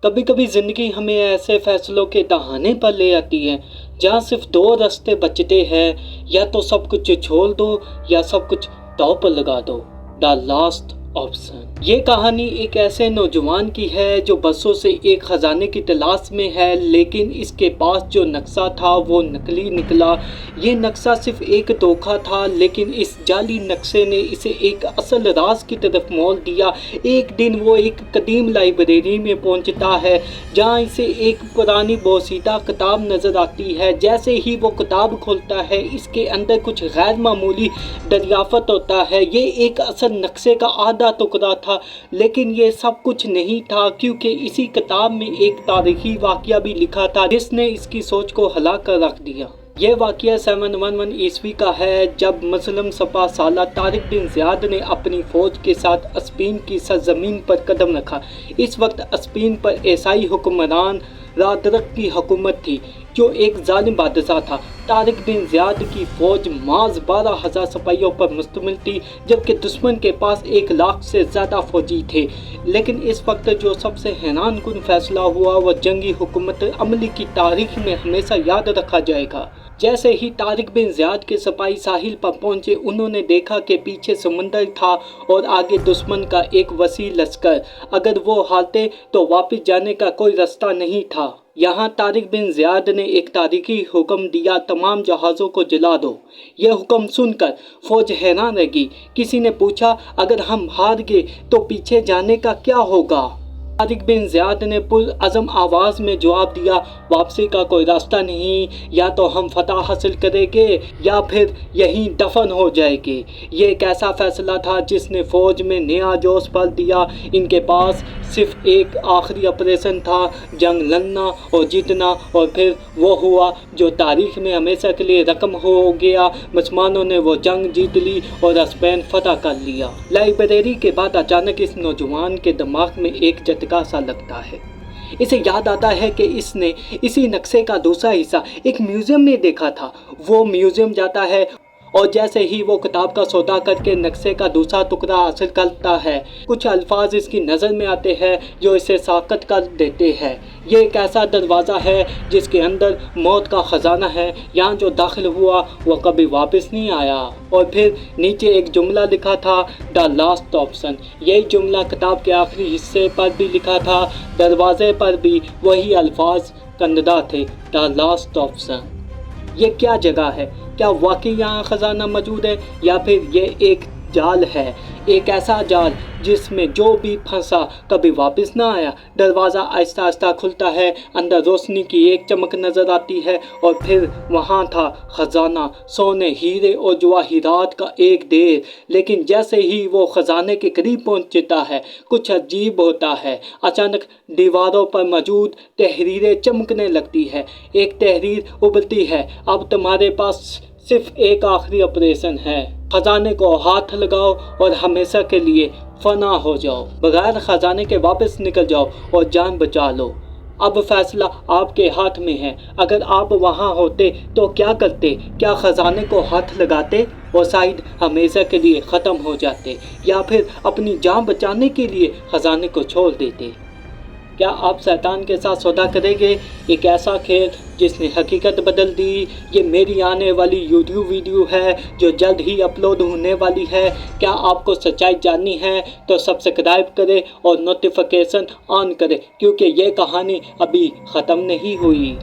کبھی کبھی زندگی ہمیں ایسے فیصلوں کے دہانے پر لے آتی ہے جہاں صرف دو راستے بچتے ہیں، یا تو سب کچھ چھوڑ دو یا سب کچھ داؤ پر لگا دو۔ The last option. یہ کہانی ایک ایسے نوجوان کی ہے جو برسوں سے ایک خزانے کی تلاش میں ہے، لیکن اس کے پاس جو نقشہ تھا وہ نکلی نکلا۔ یہ نقشہ صرف ایک دھوکہ تھا، لیکن اس جعلی نقشے نے اسے ایک اصل راز کی طرف موڑ دیا۔ ایک دن وہ ایک قدیم لائبریری میں پہنچتا ہے جہاں اسے ایک پرانی بوسیدہ کتاب نظر آتی ہے۔ جیسے ہی وہ کتاب کھولتا ہے، اس کے اندر کچھ غیر معمولی دریافت ہوتا ہے۔ یہ ایک اصل نقشے کا آدھا ٹکڑا تھا، لیکن یہ سب کچھ نہیں تھا، کیونکہ اسی کتاب میں ایک تاریخی واقعہ بھی لکھا تھا جس نے اس کی سوچ کو ہلا کر رکھ دیا۔ یہ واقعہ 711 عیسوی کا ہے، جب مسلم سپہ سالار طارق بن زیاد نے اپنی فوج کے ساتھ اسپین کی سرزمین پر قدم رکھا۔ اس وقت اسپین پر عیسائی حکمران رادرک کی حکومت تھی، جو ایک ظالم بادشاہ تھا۔ طارق بن زیاد کی فوج محض 12,000 سپاہیوں پر مشتمل تھی، جبکہ دشمن کے پاس 1,00,000 سے زیادہ فوجی تھے۔ لیکن اس وقت جو سب سے حیران کن فیصلہ ہوا وہ جنگی حکمت عملی کی تاریخ میں ہمیشہ یاد رکھا جائے گا۔ جیسے ہی طارق بن زیاد کے سپاہی ساحل پر پہنچے، انہوں نے دیکھا کہ پیچھے سمندر تھا اور آگے دشمن کا ایک وسیع لشکر۔ اگر وہ ہارتے تو واپس جانے کا کوئی راستہ نہیں تھا۔ یہاں طارق بن زیاد نے ایک تاریخی حکم دیا: تمام جہازوں کو جلا دو۔ یہ حکم سن کر فوج حیران رہ گئی۔ کسی نے پوچھا، اگر ہم ہار گئے تو پیچھے جانے کا کیا ہوگا؟ طارق بن زیاد نے پرعزم آواز میں جواب دیا: واپسی کا کوئی راستہ نہیں، یا تو ہم فتح حاصل کریں گے یا پھر یہیں دفن ہو جائیں گے۔ یہ ایک ایسا فیصلہ تھا جس نے فوج میں نیا جوش بھر دیا۔ ان کے پاس صرف ایک آخری آپریشن تھا: جنگ لڑنا اور جیتنا، اور پھر وہ ہوا جو تاریخ میں ہمیشہ کے لیے رقم ہو گیا۔ مسلمانوں نے وہ جنگ جیت لی اور اسپین فتح کر لیا۔ لائبریری کے بعد اچانک اس نوجوان کے دماغ میں ایک جھٹکا سا لگتا ہے۔ اسے یاد آتا ہے کہ اس نے اسی نقشے کا دوسرا حصہ ایک میوزیم میں دیکھا تھا۔ وہ میوزیم جاتا ہے اور جیسے ہی وہ کتاب کا سودا کر کے نقشے کا دوسرا ٹکڑا حاصل کرتا ہے، کچھ الفاظ اس کی نظر میں آتے ہیں جو اسے ساکت کر دیتے ہیں۔ یہ ایک ایسا دروازہ ہے جس کے اندر موت کا خزانہ ہے، یہاں جو داخل ہوا وہ کبھی واپس نہیں آیا۔ اور پھر نیچے ایک جملہ لکھا تھا: دا لاسٹ آپشن۔ یہی جملہ کتاب کے آخری حصے پر بھی لکھا تھا۔ دروازے پر بھی وہی الفاظ کندہ تھے: دا لاسٹ آپشن۔ یہ کیا جگہ ہے؟ کیا واقعی یہاں خزانہ موجود ہے، یا پھر یہ ایک جال ہے، ایک ایسا جال جس میں جو بھی پھنسا کبھی واپس نہ آیا؟ دروازہ آہستہ آہستہ کھلتا ہے، اندر روشنی کی ایک چمک نظر آتی ہے، اور پھر وہاں تھا خزانہ، سونے، ہیرے اور جواہرات کا ایک ڈھیر۔ لیکن جیسے ہی وہ خزانے کے قریب پہنچتا ہے، کچھ عجیب ہوتا ہے۔ اچانک دیواروں پر موجود تحریریں چمکنے لگتی ہیں۔ ایک تحریر ابھرتی ہے: اب تمہارے پاس صرف ایک آخری آپریشن ہے، خزانے کو ہاتھ لگاؤ اور ہمیشہ کے لیے فنا ہو جاؤ، بغیر خزانے کے واپس نکل جاؤ اور جان بچا لو۔ اب فیصلہ آپ کے ہاتھ میں ہے۔ اگر آپ وہاں ہوتے تو کیا کرتے؟ کیا خزانے کو ہاتھ لگاتے اور شاید ہمیشہ کے لیے ختم ہو جاتے، یا پھر اپنی جان بچانے کے لیے خزانے کو چھوڑ دیتے؟ کیا آپ شیطان کے ساتھ سودا کریں گے؟ ایک ایسا کھیل جس نے حقیقت بدل دی۔ یہ میری آنے والی یوٹیوب ویڈیو ہے جو جلد ہی اپلوڈ ہونے والی ہے۔ کیا آپ کو سچائی جاننی ہے تو سبسکرائب کریں اور نوٹیفیکیشن آن کریں، کیونکہ یہ کہانی ابھی ختم نہیں ہوئی۔